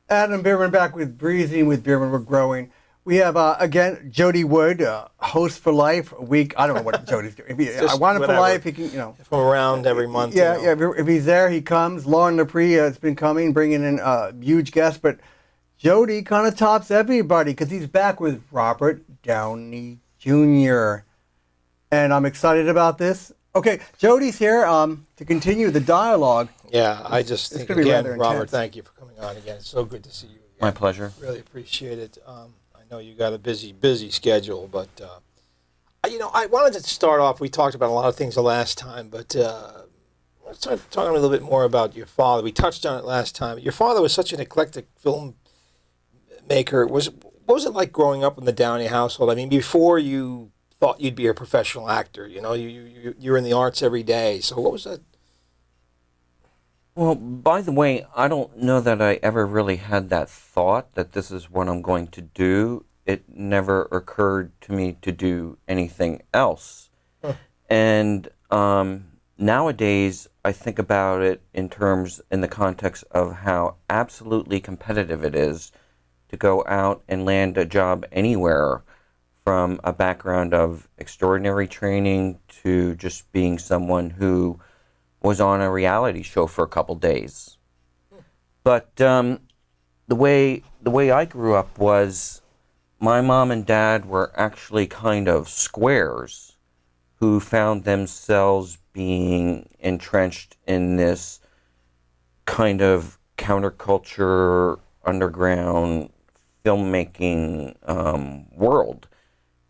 Adam Bierman back with Breezin with Bierman. We're growing. We have, again, Jody Wood, host for life, a week. I don't know what Jody's doing. I want him for life. He can, From around every month. Yeah, yeah. If he's there, he comes. Lauren Lepre has been coming, bringing in huge guests. But Jody kind of tops everybody because he's back with Robert Downey Jr. And I'm excited about this. Okay, Jody's here to continue the dialogue. Yeah, I just think, again, Robert, thank you for coming on again. It's so good to see you again. My pleasure. Really appreciate it. I know you got a busy schedule, but, I wanted to start off, we talked about a lot of things the last time, but let's start talking a little bit more about your father. We touched on it last time. Your father was such an eclectic filmmaker. What was it like growing up in the Downey household? I mean, before you thought you'd be a professional actor, you're in the arts every day. So what was that? Well, by the way, I don't know that I ever really had that thought that this is what I'm going to do. It never occurred to me to do anything else. Huh. And nowadays, I think about it in the context of how absolutely competitive it is to go out and land a job anywhere, from a background of extraordinary training to just being someone who was on a reality show for a couple days. But the way I grew up was my mom and dad were actually kind of squares who found themselves being entrenched in this kind of counterculture, underground filmmaking world.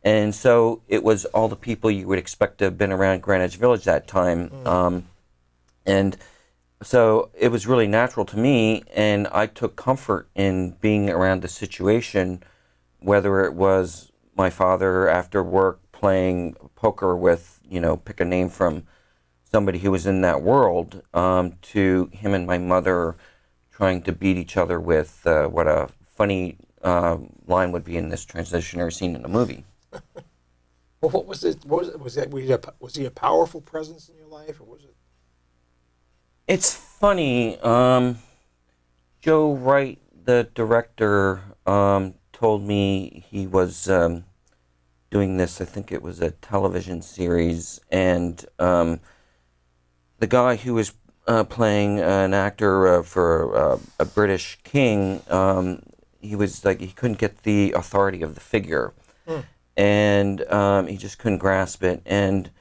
And so it was all the people you would expect to have been around Greenwich Village that time. And so it was really natural to me, and I took comfort in being around the situation, whether it was my father after work playing poker with, pick a name from somebody who was in that world, to him and my mother trying to beat each other with what a funny line would be in this transitionary scene in a movie. Well, what was it? Was he a powerful presence in your life, or was it? It's funny. Joe Wright, the director, told me he was doing this. I think it was a television series, and the guy who was playing an actor for a British king, he was like, he couldn't get the authority of the figure, and he just couldn't grasp it. And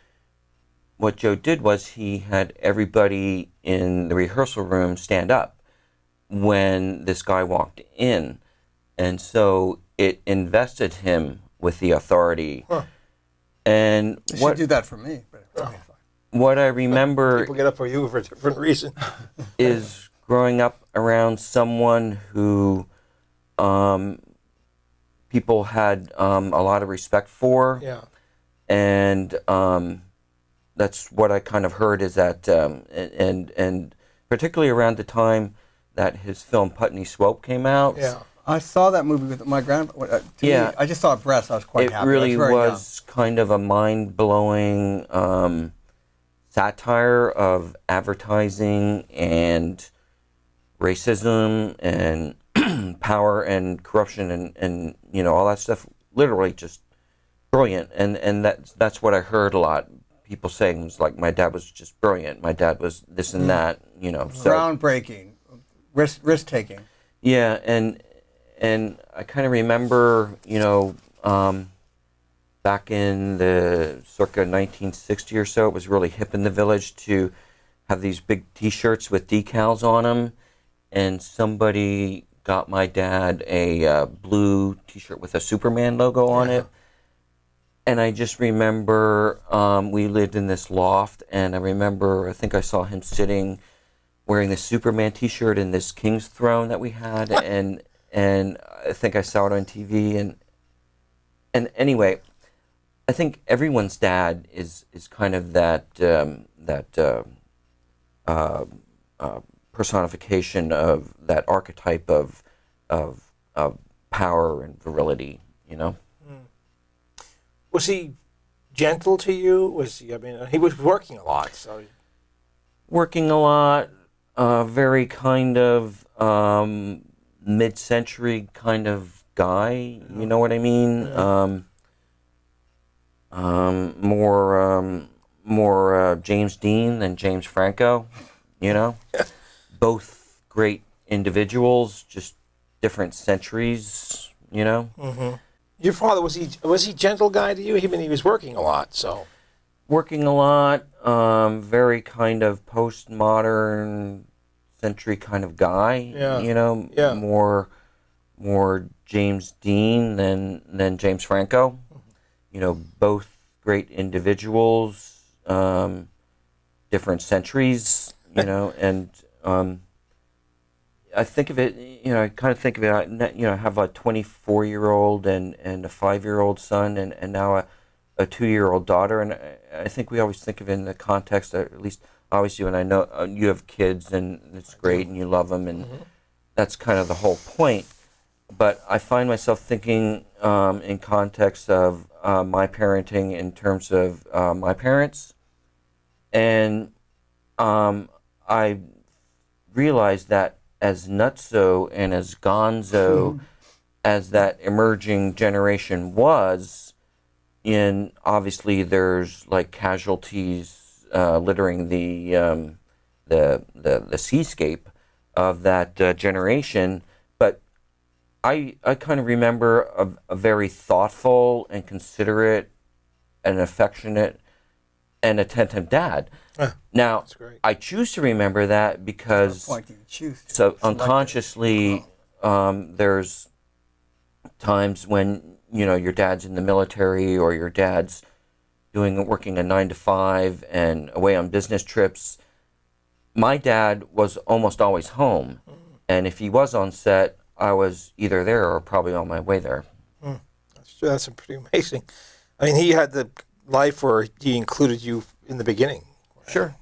what Joe did was he had everybody in the rehearsal room stand up when this guy walked in. And so it invested him with the authority. Huh. And you should do that for me. But okay, fine. What I remember... People get up for you for a different reason. is growing up around someone who people had a lot of respect for. Yeah. And... that's what I kind of heard, is that, and particularly around the time that his film Putney Swope came out. Yeah, I saw that movie with my grandpa. Yeah, I just saw a breast. I was quite happy. It really was kind of a mind-blowing satire of advertising and racism and power and corruption and all that stuff. Literally just brilliant, and that's what I heard a lot. People saying, was like, my dad was just brilliant. My dad was this and that, So, groundbreaking, risk taking. Yeah, and I kind of remember, back in the circa 1960 or so, it was really hip in the village to have these big T-shirts with decals on them, and somebody got my dad a blue T-shirt with a Superman logo on it. And I just remember we lived in this loft, and I think I saw him sitting wearing this Superman T-shirt in this King's Throne that we had, and I think I saw it on TV. And anyway, I think everyone's dad is kind of that personification of that archetype of power and virility, Was he gentle to you? He was working a lot, so... Working a lot, very kind of mid-century kind of guy. You know what I mean? More James Dean than James Franco. You know, both great individuals, just different centuries. You know. Mm-hmm. Your father, was he gentle guy to you? He was working a lot, so. Working a lot, very kind of postmodern century kind of guy. Yeah. You know, Yeah. more James Dean than James Franco. You know, both great individuals, different centuries. You know, and I think of it. You know, I kind of think of it. You know, I have a 24-year-old and a 5-year-old son, and now a 2-year-old daughter, and I think we always think of it in the context, at least I always do, and I know you have kids, and it's great, and you love them, and that's kind of the whole point. But I find myself thinking in context of my parenting in terms of my parents, and I realized that as nutso and as gonzo as that emerging generation was, in obviously there's like casualties littering the seascape of that generation, but I kind of remember a very thoughtful and considerate and affectionate and attentive dad. Now, I choose to remember that because unconsciously there's times when, you know, your dad's in the military or your dad's working a 9 to 5 and away on business trips. My dad was almost always home, and if he was on set, I was either there or probably on my way there. That's pretty amazing. I mean, he had the life where he included you in the beginning. Sure.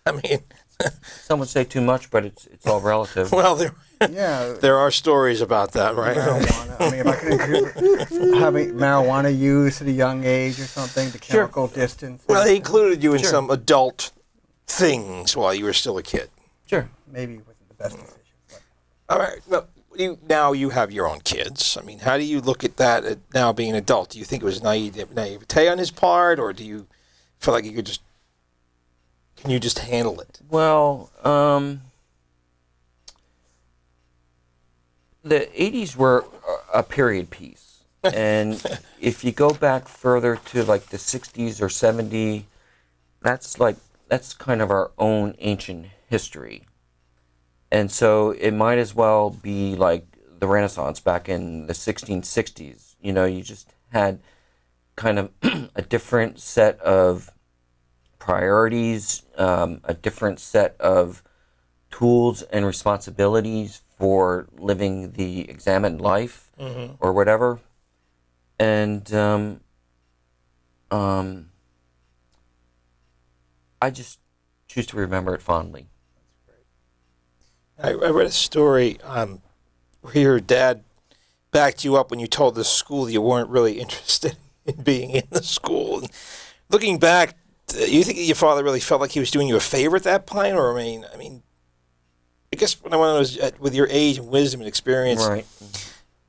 I mean, some would say too much, but it's all relative. Well, there are stories about that, right? Marijuana. I mean, if I could include having marijuana use at a young age or something, the chemical distance. Well, he included you in some adult things while you were still a kid. Sure. Maybe it wasn't the best decision. But. All right. Now you have your own kids. I mean, how do you look at that now being an adult? Do you think it was naivete on his part, or do you feel like can you just handle it? Well, the 80s were a period piece. And if you go back further to like the 60s or 70s, that's kind of our own ancient history. And so it might as well be like the Renaissance back in the 1660s. You know, you just had kind of a different set of priorities, a different set of tools and responsibilities for living the examined life or whatever. And I just choose to remember it fondly. I read a story where your dad backed you up when you told the school you weren't really interested in being in the school. And looking back, you think your father really felt like he was doing you a favor at that point? Or, I mean, I guess what I want to know is, with your age and wisdom and experience, right,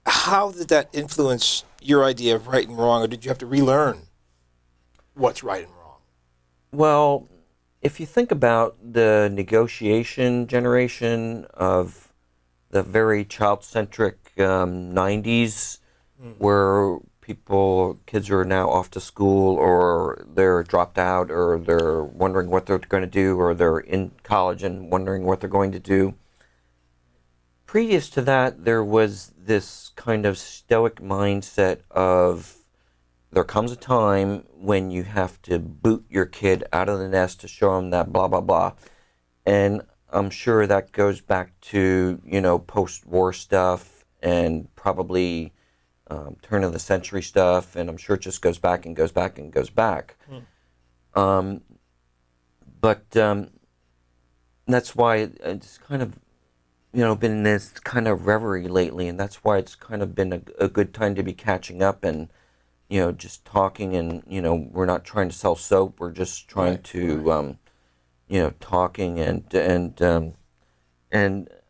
how did that influence your idea of right and wrong, or did you have to relearn what's right and wrong? Well, if you think about the negotiation generation of the very child-centric 90s, where kids are now off to school, or they're dropped out, or they're wondering what they're going to do, or they're in college and wondering what they're going to do. Previous to that, there was this kind of stoic mindset of there comes a time when you have to boot your kid out of the nest to show them that blah, blah, blah. And I'm sure that goes back to, you know, post-war stuff and probably turn of the century stuff, and I'm sure it just goes back and goes back and goes back. But that's why it's kind of, you know, been in this kind of reverie lately, and that's why it's kind of been a good time to be catching up and, you know, just talking, and, you know, we're not trying to sell soap, we're just trying to, you know, talking and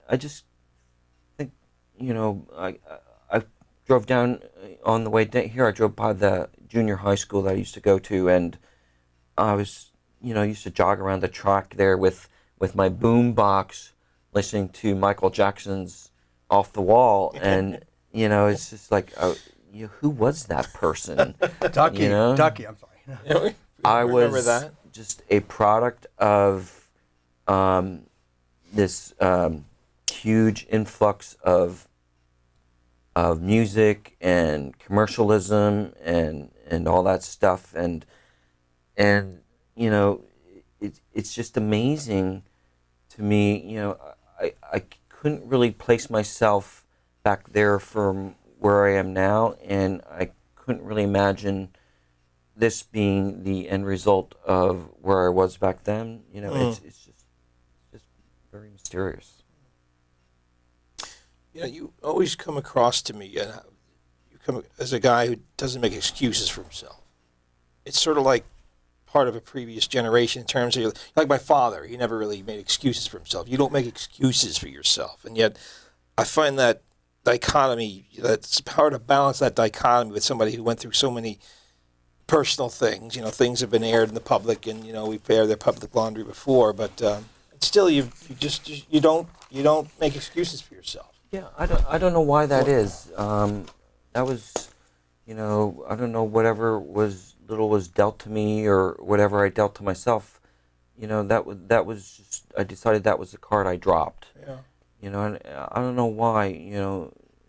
I just think, I drove down on the way down here. I drove by the junior high school that I used to go to, and I was, used to jog around the track there with my boom box, listening to Michael Jackson's "Off the Wall," and it's just like, who was that person? Ducky. Ducky. I'm sorry. Yeah, we I remember was that. just a product of this huge influx of music and commercialism and all that stuff, and it's just amazing to me. I couldn't really place myself back there from where I am now, and I couldn't really imagine this being the end result of where I was back then. It's just very mysterious. You always come across to me, and you come as a guy who doesn't make excuses for himself. It's sort of like part of a previous generation in terms of, like my father, he never really made excuses for himself. You don't make excuses for yourself, and yet I find that dichotomy, that's hard to balance that dichotomy with somebody who went through so many personal things. Things have been aired in the public, and we've aired their public laundry before, but still, you don't make excuses for yourself. Yeah, I don't know why that is. That was, I don't know, whatever little was dealt to me or whatever I dealt to myself. That was just, I decided that was the card I dropped. Yeah. And I don't know why.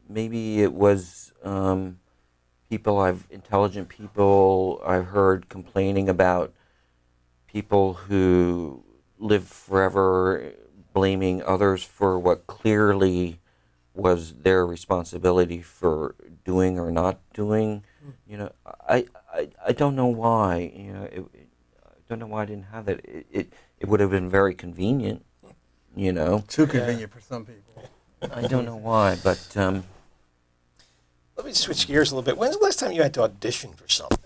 Maybe it was intelligent people I've heard complaining about people who live forever blaming others for what clearly was their responsibility for doing or not doing. I don't know why. I don't know why I didn't have that. It would have been very convenient. Too convenient for some people. I don't know why, but Let me switch gears a little bit. When's the last time you had to audition for something?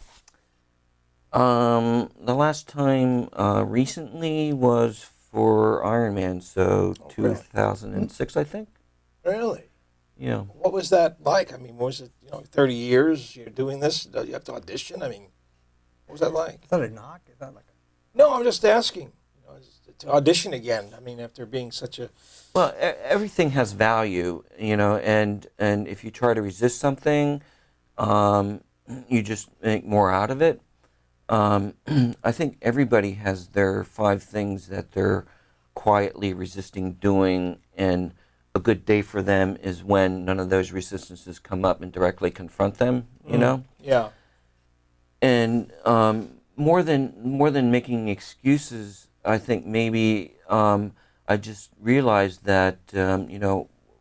the last time recently was for Iron Man, so really? 2006, I think. Really? Yeah. What was that like? I mean, was it 30 years you're doing this? You have to audition. I mean, what was that like? Is that a knock? Is that like No, I'm just asking. To audition again. I mean, after being such a Well, everything has value, and if you try to resist something, you just make more out of it. I think everybody has their 5 things that they're quietly resisting doing, and a good day for them is when none of those resistances come up and directly confront them, Yeah. And more than making excuses, I think maybe I just realized that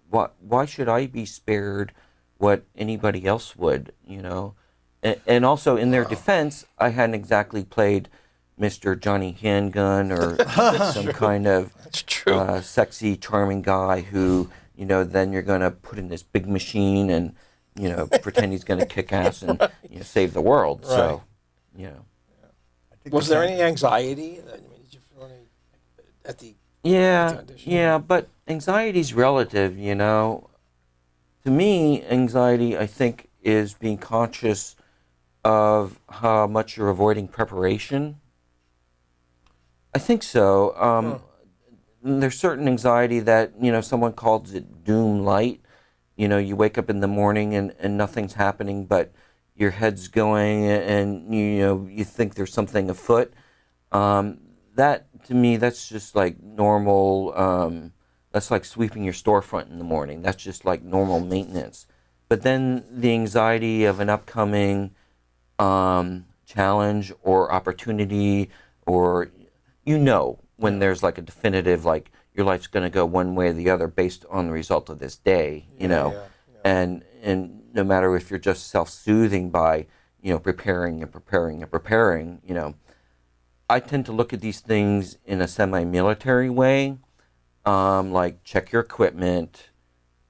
why should I be spared what anybody else would, and also in their defense, I hadn't exactly played Mr. Johnny Handgun or some kind of That's true. sexy, charming guy who then you're going to put in this big machine and pretend he's going to kick ass and save the world. Right. So, I think Was there any anxiety? I mean, did you feel any at the audition? Yeah, but anxiety's relative, To me, anxiety, I think, is being conscious of how much you're avoiding preparation. I think so. There's certain anxiety that, someone calls it doom light. You wake up in the morning and nothing's happening, but your head's going and, you think there's something afoot. That, to me, that's just like normal, that's like sweeping your storefront in the morning. That's just like normal maintenance. But then the anxiety of an upcoming challenge or opportunity, or when there's like a definitive, like your life's going to go one way or the other based on the result of this day, and no matter if you're just self-soothing by preparing and preparing and preparing, I tend to look at these things in a semi-military way, like check your equipment,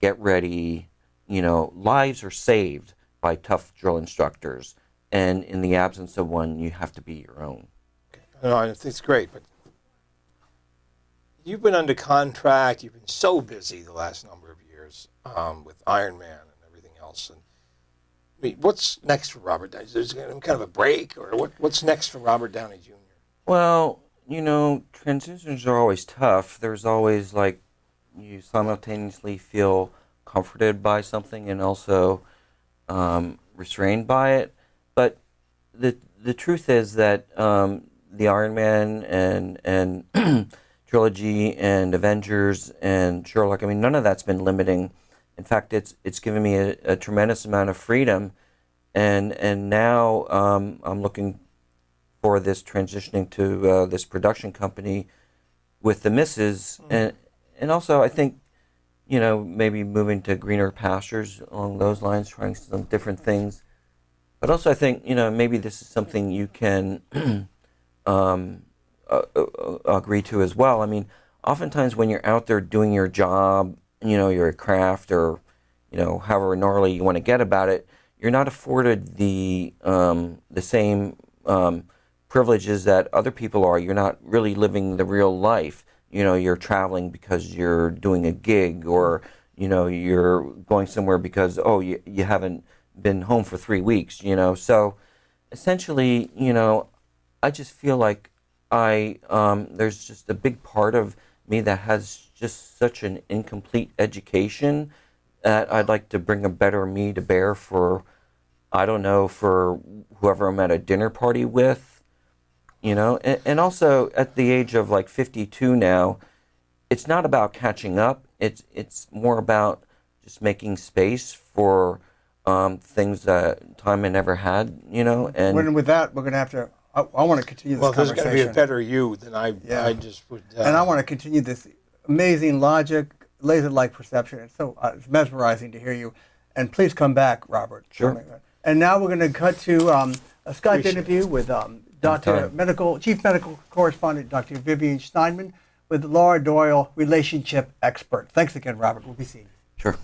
get ready. Lives are saved by tough drill instructors, and in the absence of one, you have to be your own. No, I think it's great, but you've been under contract. You've been so busy the last number of years. years with Iron Man and everything else. And I mean, what's next for Robert Downey? Is there kind of a break, or what's next for Robert Downey Jr.? Well, transitions are always tough. There's always like you simultaneously feel comforted by something and also restrained by it. But the truth is that the Iron Man and trilogy and Avengers and Sherlock, I mean, none of that's been limiting. In fact, it's given me a tremendous amount of freedom, and now I'm looking for this transitioning to this production company with the missus, and also I think maybe moving to greener pastures along those lines, trying some different things. But also I think maybe this is something you can agree to as well. I mean, oftentimes when you're out there doing your job, your craft, or however gnarly you want to get about it, you're not afforded the same privileges that other people are. You're not really living the real life. You're traveling because you're doing a gig, or you're going somewhere because you haven't been home for 3 weeks. So essentially, I just feel like there's just a big part of me that has just such an incomplete education that I'd like to bring a better me to bear for, I don't know, for whoever I'm at a dinner party with, and also at the age of like 52 now, it's not about catching up. It's more about just making space for things that time I never had, and With that, we're going to have to. I want to continue this Well, conversation. there's going to be a better you than I just would. And I want to continue this amazing logic, laser-like perception. It's mesmerizing to hear you. And please come back, Robert. Sure. And now we're going to cut to a Skype interview with Chief Medical Correspondent Dr. Vivian Steinman with Laura Doyle, relationship expert. Thanks again, Robert. We'll be seeing you. Sure.